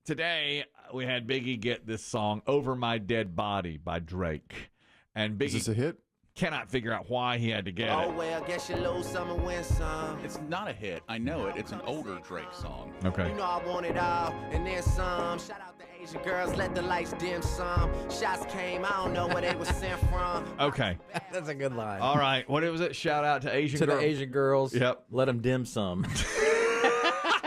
today we had Biggie get this song "Over My Dead Body" by Drake, and Biggie Is this a hit? cannot figure out why he had to get Oh, it. well, guess you lose some and win some. It's not a hit. I know it. It's an older Drake song. Okay. You know I want it all, and then some. Shout out the Asian girls, let the lights dim some. Shots came, I don't know where they were sent from. Okay. That's a good line. All right. What was it? Shout out to Asian To girl. the Asian girls, Yep. let them dim some.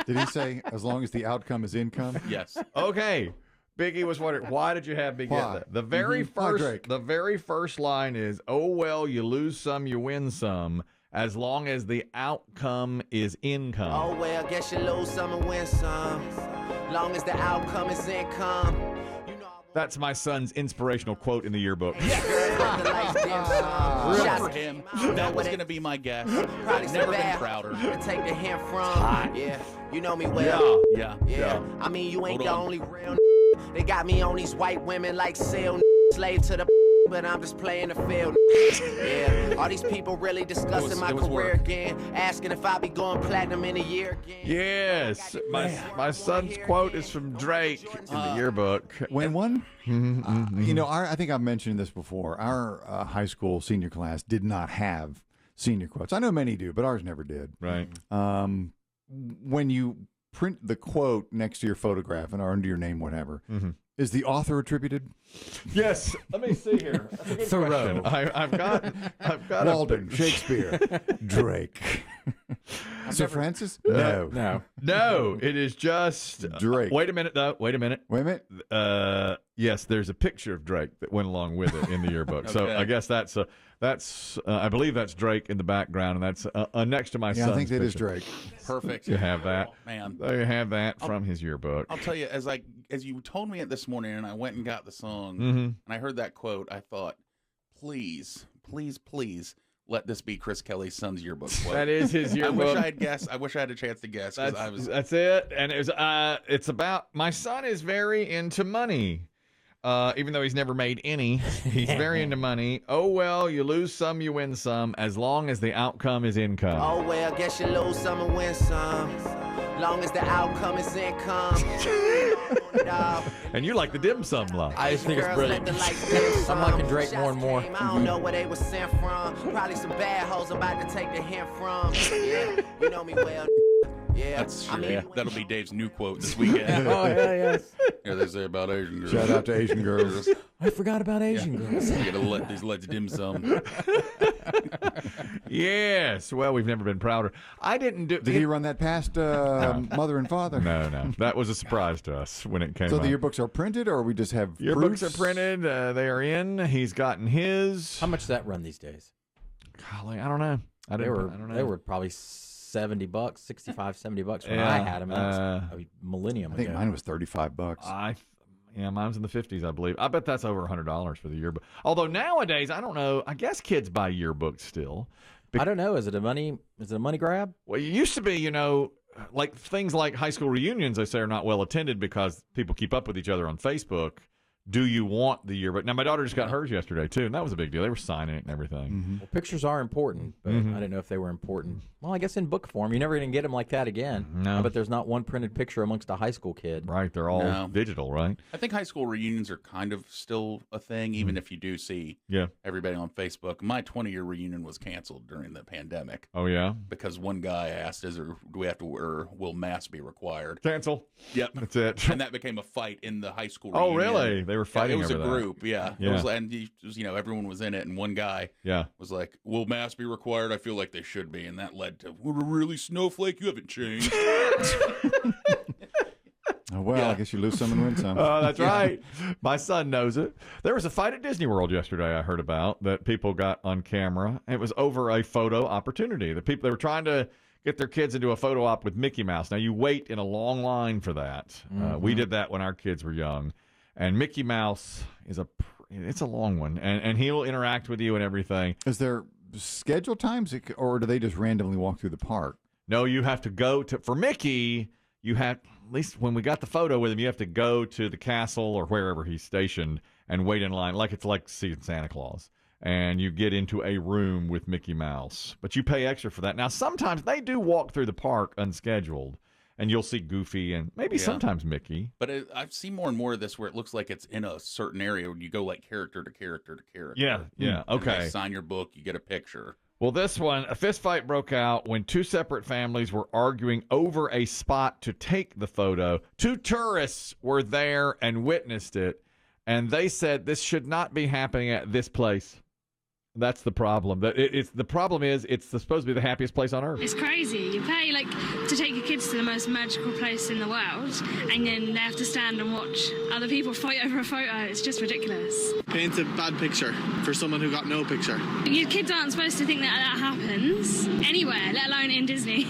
Did he say as long as the outcome is income? Yes. Okay. Biggie was wondering, why did you have Biggie Why? get that? The very Why, first, Drake? the very first line is, "Oh well, you lose some, you win some, as long as the outcome is income." Oh, well, guess you lose some and win some. Long as the outcome is income. You know I want That's my son's inspirational quote in the yearbook. let the lights dim some. Good Shots for came, him. I don't know That where was they- going to be my guess. Probably some Never been bad prouder. to take the hint from. Yeah, you know me well. Yeah. Yeah, I mean, you ain't Hold the on. only real. They got me on these white women like sale. Slave to the. But I'm just playing the field. Yeah, all these people really discussing my it was career work. again, asking if I'll be going platinum in a year again. Yes, my son's quote is from Drake in the yearbook. When one, you know, I think I've mentioned this before. Our high school senior class did not have senior quotes. I know many do, but ours never did. Right. When you print the quote next to your photograph and or under your name, whatever, is the author attributed? Yes. Let me see here. That's a good Thoreau. question. I've got Walden, Shakespeare, Drake, Sir Francis? No. No. No, it is just Drake. Wait a minute, though. Wait a minute. Wait a minute. Yes, there's a picture of Drake that went along with it in the yearbook. So Okay. I guess that's I believe that's Drake in the background, and that's next to my Yeah, son's I think that is picture. Drake. Perfect. You have that. Oh, man. There you have that from his yearbook. I'll tell you, as you told me it this morning, and I went and got the song, Mm-hmm. and I heard that quote, I thought, please, please, please, let this be Chris Kelly's son's yearbook quote. That is his I yearbook. wish I had guessed. I wish I had a chance to guess because I was. That's it. And it was it's about my son is very into money. Even though he's never made any, he's very into money. Oh well, you lose some, you win some, as long as the outcome is income. Oh well, guess you lose some and win some. Long as the outcome is income. And you like the dim sum love. I just think it's brilliant. I'm liking Drake more and more. I don't know where they was sent from. Probably some bad hoes about to take the hint from. Yeah, you know me well. Yeah, That's I mean, yeah, that'll be Dave's new quote this weekend. Oh, yeah, yes. Yeah, they say about Asian girls. Shout out to Asian girls. I forgot about Asian girls. You gotta let these let's dim some. Yes. Well, we've never been prouder. I didn't do. Did he run that past mother and father? No. That was a surprise to us when it came So out. the yearbooks are printed, or we just have Yearbooks proofs? are printed. They are in. He's gotten his. How much does that run these days? Golly, I don't know. I don't know. They were probably $70, $65, $70 when Yeah, I had them. And that was a millennium I think ago. mine was $35. Yeah, mine's in the 50s, I believe. I bet that's over $100 for the yearbook. Although nowadays, I don't know. I guess kids buy yearbooks still. I don't know. Is it a money grab? Well, it used to be, like things like high school reunions, they say are not well attended because people keep up with each other on Facebook. Do you want the yearbook? Now, my daughter just got hers yesterday, too, and that was a big deal. They were signing it and everything. Well, pictures are important, but I didn't know if they were important. Well, I guess in book form, you never even get them like that again. No. But there's not one printed picture amongst a high school kid. Right, they're all No. digital, right? I think high school reunions are kind of still a thing, even if you do see Yeah. everybody on Facebook. My 20-year reunion was canceled during the pandemic Oh, yeah? because one guy asked, do we have to, or will masks be required? Cancel. Yep. That's it. And that became a fight in the high school Oh, reunion. really? They were fighting It was over a that. group, yeah. Yeah. It was, and it was, everyone was in it, and one guy Yeah. was like, will masks be required? I feel like they should be. And that led to, we're really snowflake, you haven't changed. Oh, well, Yeah. I guess you lose some and win some. Oh, that's right. My son knows it. There was a fight at Disney World yesterday I heard about that people got on camera. It was over a photo opportunity. They were trying to get their kids into a photo op with Mickey Mouse. Now, you wait in a long line for that. We did that when our kids were young. And Mickey Mouse it's a long one. And he'll interact with you and everything. Is there schedule times, or do they just randomly walk through the park? No, you have to go to, for Mickey, you have, at least when we got the photo with him, you have to go to the castle or wherever he's stationed and wait in line, like it's like seeing Santa Claus. And you get into a room with Mickey Mouse. But you pay extra for that. Now, sometimes they do walk through the park unscheduled. and you'll see Goofy and maybe sometimes Mickey. But I've seen more and more of this where it looks like it's in a certain area where you go like character to character to character. Yeah, And okay. they sign your book, you get a picture. Well, this one, a fist fight broke out when two separate families were arguing over a spot to take the photo. Two tourists were there and witnessed it, and they said this should not be happening at this place. That's the problem. The problem is it's supposed to be the happiest place on earth. It's crazy. You pay to take your kids to the most magical place in the world, and then they have to stand and watch other people fight over a photo. It's just ridiculous. Paints a bad picture for someone who got no picture. Your kids aren't supposed to think that happens anywhere, let alone in Disney.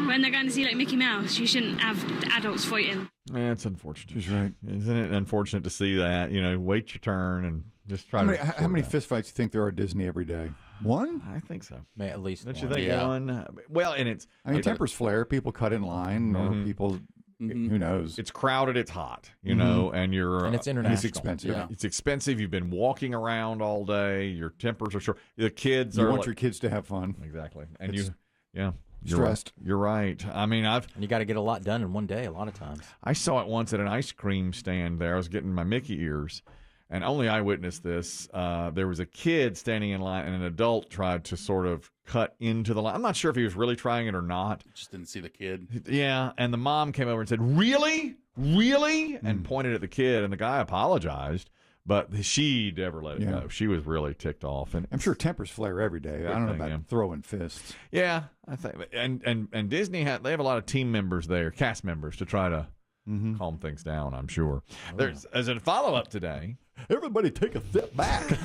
When they're going to see like Mickey Mouse, you shouldn't have adults fighting. Yeah, it's unfortunate. She's right. Isn't it unfortunate to see that? Wait your turn and just try How many fist fights do you think there are at Disney every day? One? I think so. At least Don't one. you think Yeah. one? Well, and it's... tempers flare. People cut in line, or people... Who knows? It's crowded. It's hot, and And it's international. It's expensive. Yeah. It's expensive. You've been walking around all day. Your tempers are short. The kids You are... want your kids to have fun. Exactly. And It's you're stressed. Right. You're right. I mean, And you got to get a lot done in one day a lot of times. I saw it once at an ice cream stand there. I was getting my Mickey ears, and only I witnessed this. There was a kid standing in line, and an adult tried to sort of cut into the line. I'm not sure if he was really trying it or not. Just didn't see the kid. Yeah, and the mom came over and said, "Really? Really?" and pointed at the kid, and the guy apologized, but she never let it go. She was really ticked off. And I'm sure tempers flare every day. I don't know about throwing fists. yeah, I think, and Disney they have a lot of team members there, cast members, to try to calm things down. I'm sure. There's as a follow up today. Everybody take a step back.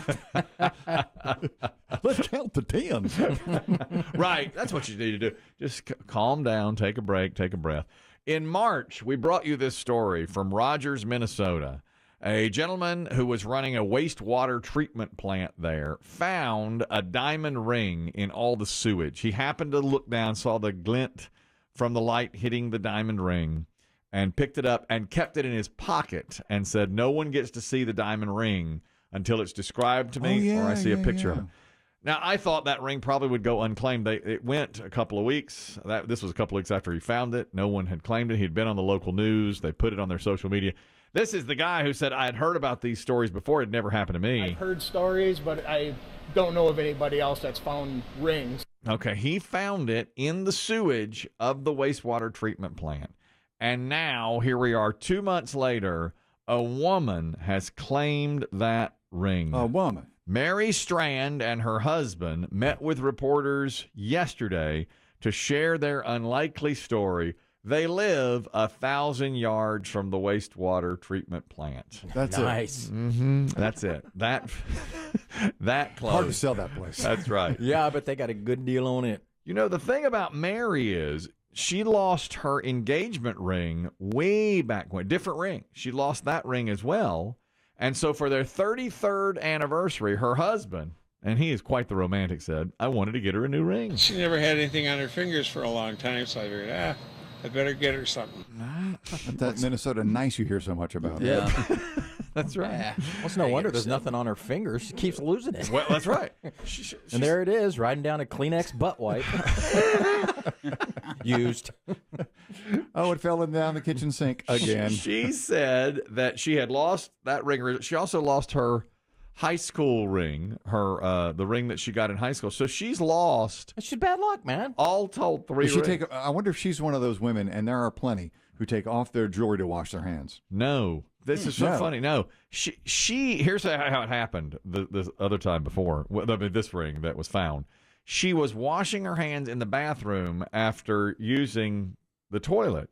Let's count to 10. Right, that's what you need to do. Just calm down, take a break, take a breath. In March, we brought you this story from Rogers, Minnesota. A gentleman who was running a wastewater treatment plant there found a diamond ring in all the sewage. He happened to look down, saw the glint from the light hitting the diamond ring, and picked it up and kept it in his pocket and said, "No one gets to see the diamond ring until it's described to me or I see a picture of it." Now, I thought that ring probably would go unclaimed. It went a couple of weeks. This was a couple of weeks after he found it. No one had claimed it. He'd been on the local news. They put it on their social media. This is the guy who said, "I had heard about these stories before. It never happened to me." I've heard stories, but I don't know of anybody else that's found rings. Okay, he found it in the sewage of the wastewater treatment plant. And now, here we are 2 months later, a woman has claimed that ring. A woman. Mary Strand and her husband met with reporters yesterday to share their unlikely story. They live 1,000 yards from the wastewater treatment plant. That's Nice. That's it. That close. Hard to sell that place. That's right. Yeah, but they got a good deal on it. The thing about Mary is she lost her engagement ring way back when. Different ring. She lost that ring as well. And so for their 33rd anniversary, her husband, and he is quite the romantic, said, "I wanted to get her a new ring." She never had anything on her fingers for a long time, so I figured, I better get her something. That Minnesota nice you hear so much about. Yeah. That's right. Well, it's no wonder there's nothing on her fingers. She keeps losing it. Well, that's right. And there it is, riding down a Kleenex butt wipe. Used. Oh, it fell in down the kitchen sink again. She said that she had lost that ring. She also lost her high school ring, the ring that she got in high school. So she's lost. It's just bad luck, man. All told, 3 Does she rings. I wonder if she's one of those women, and there are plenty, who take off their jewelry to wash their hands. No. This is so No. funny. No. She here's how it happened this other time before. This ring that was found. She was washing her hands in the bathroom after using the toilet.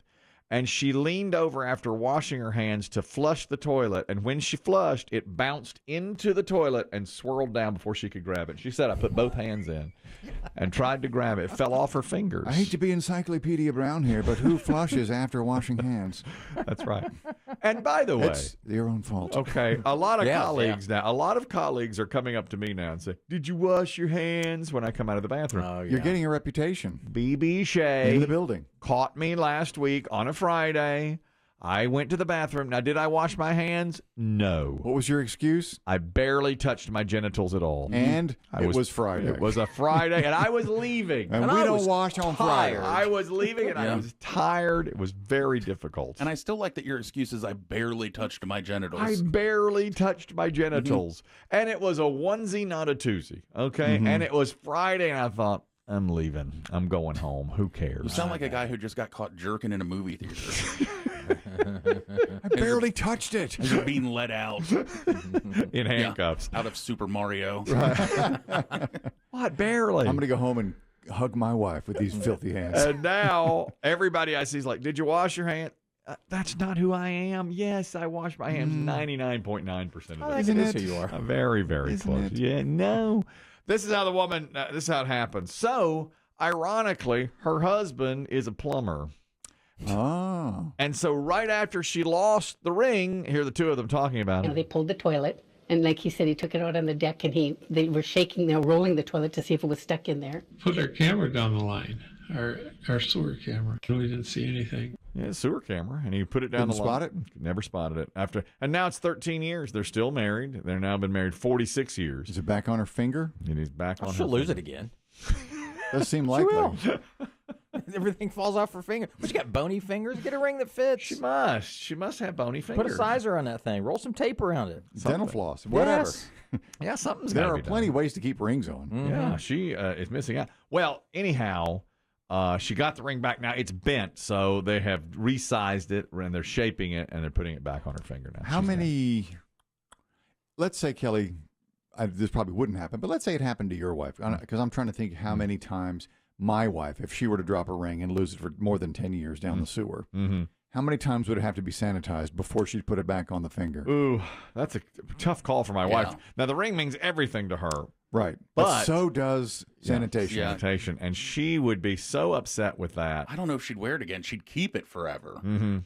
And she leaned over after washing her hands to flush the toilet. And when she flushed, it bounced into the toilet and swirled down before she could grab it. She said, "I put both hands in and tried to grab it. It fell off her fingers." I hate to be Encyclopedia Brown here, but who flushes after washing hands? That's right. And by the way, It's your own fault. okay, a lot of Yeah, colleagues now, a lot of colleagues are coming up to me now and say, "Did you wash your hands?" when I come out of the bathroom. Oh, yeah. You're getting a reputation BB Shea in the building. caught me last week on a Friday. I went to the bathroom. Now, did I wash my hands? No. What was your excuse? I barely touched my genitals at all. And it was Friday. It was a Friday, and I was leaving. And we don't wash on Friday. I was leaving, and I was tired. It was very difficult. And I still like that your excuse is I barely touched my genitals. I barely touched my genitals. And it was a onesie, not a twosie, okay? And it was Friday, and I thought, I'm leaving. I'm going home. Who cares? You sound like a guy who just got caught jerking in a movie theater. I barely touched it. You're being let out in handcuffs. Out of Super Mario. What? Barely. I'm going to go home and hug my wife with these filthy hands. And now everybody I see is like, did you wash your hand? That's not who I am. Yes, I wash my hands 99.9% of the time. Isn't it? Who you are. Very, very Isn't close. it? Yeah, no. This is how the woman, this is how it happens. So, ironically, her husband is a plumber. Oh. And so right after she lost the ring, here are the two of them talking about it. They pulled the toilet, and like he said, he took it out on the deck, and they were shaking, they were rolling the toilet to see if it was stuck in there. Put our camera down the line, our sewer camera. We didn't see anything. Yeah, sewer camera, and he put it down Didn't the line. spot it? Never spotted it. And now it's 13 years. They're still married. They're now been married 46 years. Is it back on her finger? And he's back on her She'll lose finger. it again. Does seem likely. will. Everything falls off her finger. But you got bony fingers. Get a ring that fits. She must. She must have bony fingers. Put a sizer on that thing. Roll some tape around it. Dental floss. Whatever. Yes. Yeah, something's There gotta are be done. plenty of ways to keep rings on. Yeah, she is missing out. Well, anyhow, she got the ring back. Now it's bent, so they have resized it, and they're shaping it, and they're putting it back on her finger now. How She's many, let's say, Kelly, this probably wouldn't happen, but let's say it happened to your wife, because I'm trying to think how many times my wife, if she were to drop a ring and lose it for more than 10 years down the sewer, how many times would it have to be sanitized before she'd put it back on the finger? Ooh, that's a tough call for my wife. Now, the ring means everything to her. Right. But so does sanitation. Yeah. Sanitation. And she would be so upset with that. I don't know if she'd wear it again. She'd keep it forever.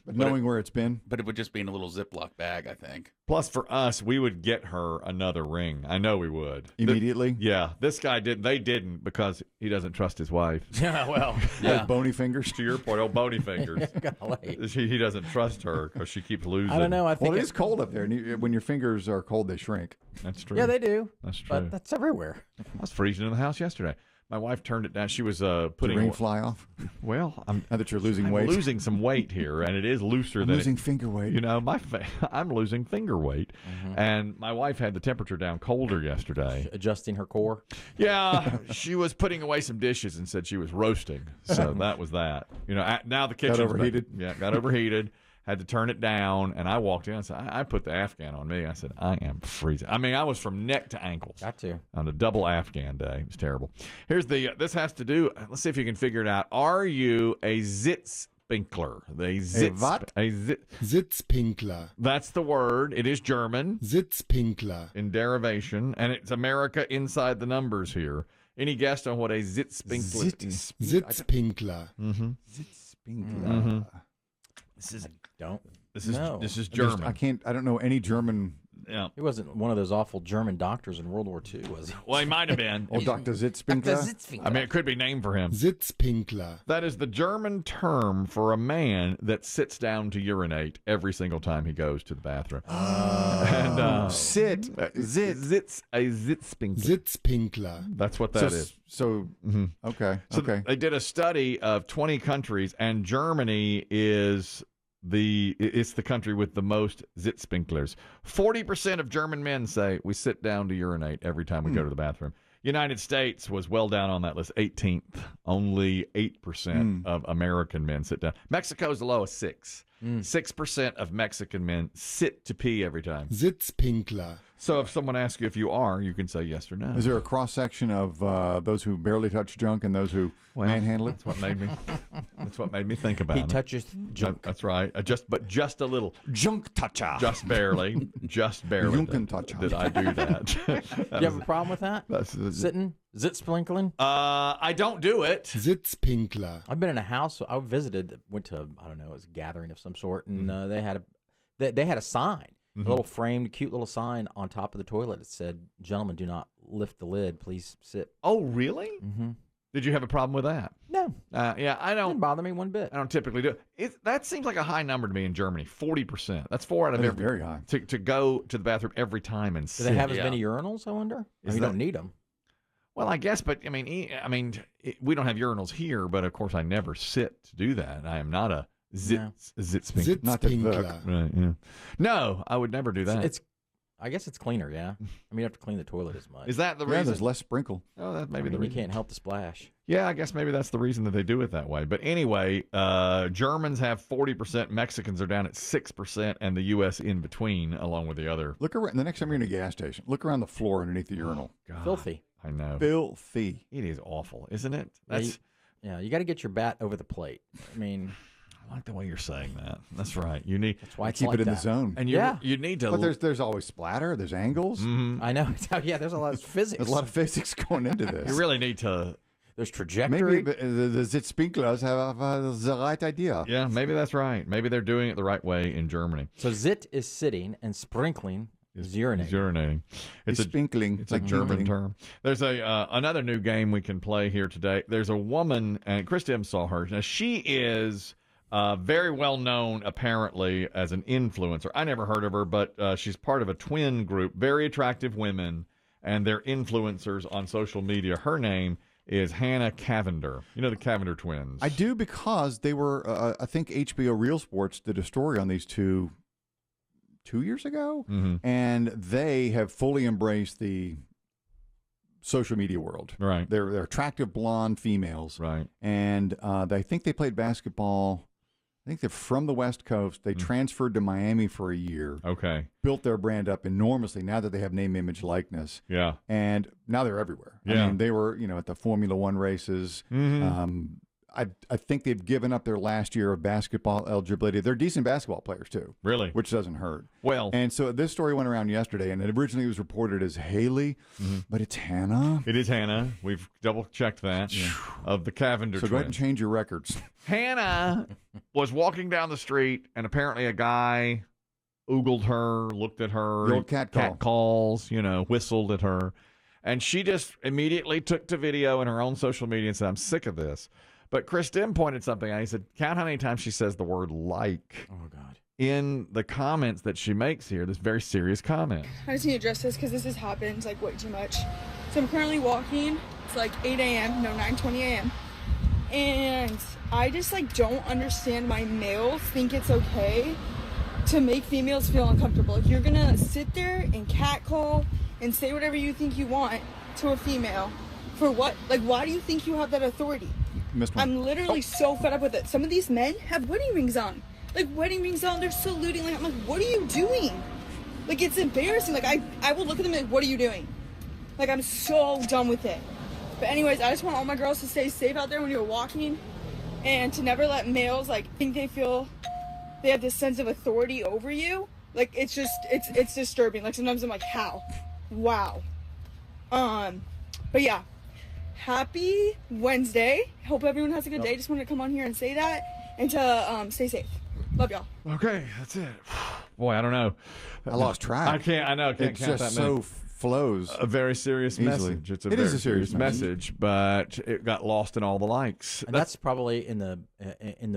But knowing where it's been. But it would just be in a little Ziploc bag, I think. Plus, for us, we would get her another ring. I know we would. Immediately? Yeah. This guy didn't. They didn't because he doesn't trust his wife. Yeah, well. Has bony fingers. To your point, old Boney Fingers. Golly. He doesn't trust her because she keeps losing. I don't know. I think Well, it is cold up there. And when your fingers are cold, they shrink. That's true. Yeah, they do. That's true. But that's everywhere. I was freezing in the house yesterday. My wife turned it down. She was Did putting the ring fly off? Well, Now that you're losing I'm weight. losing some weight here, and it is looser I'm than losing finger weight. You know, I'm losing finger weight, and my wife had the temperature down colder yesterday. Adjusting her core. Yeah, she was putting away some dishes and said she was roasting. So that was that. You know, now the kitchen's overheated? Yeah, got overheated. Had to turn it down, and I walked in and said, I put the Afghan on me. I said, I am freezing. I mean, I was from neck to ankles. Got to. On a double Afghan day. It was terrible. Here's this has to do, let's see if you can figure it out. Are you a zits spinkler? What? Sitzpinkler. That's the word. It is German. Sitzpinkler. In derivation, and it's America inside the numbers here. Any guess on what a Sitzpinkler is? Sitzpinkler. Sitzpinkler. This is German. I don't know any German. Yeah. He wasn't one of those awful German doctors in World War II, was he? Well, he might have been. Oh, Dr. Sitzpinkler? I mean, it could be named for him. Sitzpinkler. That is the German term for a man that sits down to urinate every single time he goes to the bathroom. And a Sitzpinkler. Sitzpinkler. That's what that is. So, okay. So okay. They did a study of 20 countries, and Germany is it's the country with the most Sitzpinklers. 40% of German men say we sit down to urinate every time we go to the bathroom. United States was well down on that list, 18th. Only 8% of American men sit down. Mexico's the lowest, 6. 6% of Mexican men sit to pee every time. Sitzpinkler. So if someone asks you if you are, you can say yes or no. Is there a cross section of those who barely touch junk and those who manhandle it? That's what made me think about it. He touches junk. That's right. Just a little. Junk toucher. Just barely. Junken toucher. Did I do that? Do you have a problem with that? Sitting? Zitsplinkling? I don't do it. Sitzpinkler. I've been in a house. I visited. Went to I don't know. It was a gathering of some sort, and they had a sign, a little framed, cute little sign on top of the toilet. It said, "Gentlemen, do not lift the lid. Please sit." Oh, really? Mm-hmm. Did you have a problem with that? No. Yeah, I don't. Didn't bother me one bit. I don't typically do it. That seems like a high number to me in Germany. 40%. That's 4 out of That is every. very high. To go to the bathroom every time and Do sit. they have as many urinals, I wonder? You don't need them. Well, I guess, but I mean, we don't have urinals here, but of course, I never sit to do that. I am not a zit Not the book. Right? Yeah. No, I would never do that. I guess it's cleaner. Yeah. I mean, you have to clean the toilet as much. Is that the Yeah, reason? there's less sprinkle. Oh, that maybe I mean, the you reason. can't help the splash. Yeah, I guess maybe that's the reason that they do it that way. But anyway, Germans have 40%, Mexicans are down at 6%, and the U.S. in between, along with the other. Look around. The next time you're in a gas station, look around the floor underneath the urinal. God, Filthy. I know. Filthy. It is awful, isn't it? Yeah, you got to get your bat over the plate. I mean, I like the way you're saying that. That's right. You need. that's why it's Keep like it in that. the zone. And you need to. But there's always splatter. There's angles. Mhm. I know. Yeah, there's a lot of physics. There's a lot of physics going into this. You really need to. There's trajectory. Maybe the zit sprinklers have the right idea. Yeah, maybe that's right. Maybe they're doing it the right way in Germany. So zit is sitting and sprinkling is urinating. Urinating. It's sprinkling. It's a German term. There's another new game we can play here today. There's a woman, and Chris Demm saw her. Now, she is very well known, apparently, as an influencer. I never heard of her, but she's part of a twin group, very attractive women, and they're influencers on social media. Her name is Hannah Cavender. You know the Cavender Twins? I do, because they were, I think HBO Real Sports did a story on these two years ago, and they have fully embraced the social media world. Right. They're attractive blonde females. Right. And I think they played basketball. I think they're from the West Coast. They transferred to Miami for a year. Okay. Built their brand up enormously now that they have name, image, likeness. Yeah. And now they're everywhere. Yeah. I mean, they were, at the Formula One races. I think they've given up their last year of basketball eligibility. They're decent basketball players, too. Really? Which doesn't hurt. Well. And so this story went around yesterday, and it originally was reported as Haley, but it's Hannah. It is Hannah. We've double-checked that. Of the Cavender So Twins. go ahead and change your records. Hannah was walking down the street, and apparently a guy oogled her, looked at her. The old cat call. calls, whistled at her. And she just immediately took to video in her own social media and said, I'm sick of this. But Chris Demm pointed something out. He said, count how many times she says the word like Oh, God. in the comments that she makes here, this very serious comment. I just need to address this because this has happened like way too much. So I'm currently walking. It's like 8 a.m. No, 9:20 a.m. And I just don't understand why males think it's okay to make females feel uncomfortable. If you're gonna sit there and catcall and say whatever you think you want to a female, for what? Why do you think you have that authority? Missed one. I'm literally so fed up with it. Some of these men have wedding rings on. Wedding rings on, they're saluting. I'm like, what are you doing? It's embarrassing. I will look at them and what are you doing? I'm so done with it. But anyways, I just want all my girls to stay safe out there when you're walking and to never let males think they feel they have this sense of authority over you. It's just, it's disturbing. Sometimes I'm like, how? Wow. But yeah. Happy Wednesday. Hope everyone has a good day. Just wanted to come on here and say that and to stay safe. Love y'all. Okay, that's it. Boy, I don't know. I lost track. I can't count It that just many. so flows. A very serious Easily. message. It's It very is a serious message, but it got lost in all the likes. And that's probably in the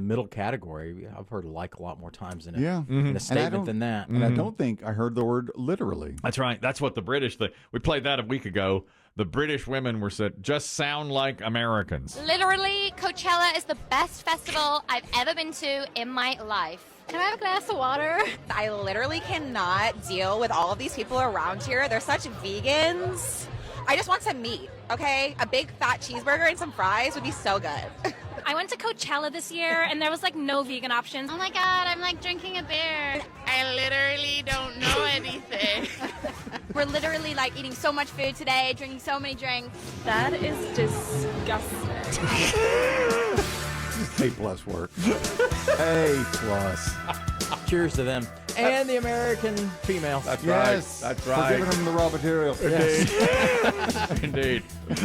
middle category. I've heard like a lot more times in a, Yeah. in a statement than that. And I don't think I heard the word literally. That's right. That's what the British think. We played that a week ago. The British women were said, just sound like Americans. Literally, Coachella is the best festival I've ever been to in my life. Can I have a glass of water? I literally cannot deal with all of these people around here. They're such vegans. I just want some meat, okay? A big fat cheeseburger and some fries would be so good. I went to Coachella this year and there was no vegan options. Oh my God, I'm drinking a beer. I literally don't know anything. We're literally eating so much food today, drinking so many drinks. That is disgusting. A+ work. A+. Cheers to them. And the American female. That's Yes. right. That's For right. giving them the raw material. Indeed. Indeed.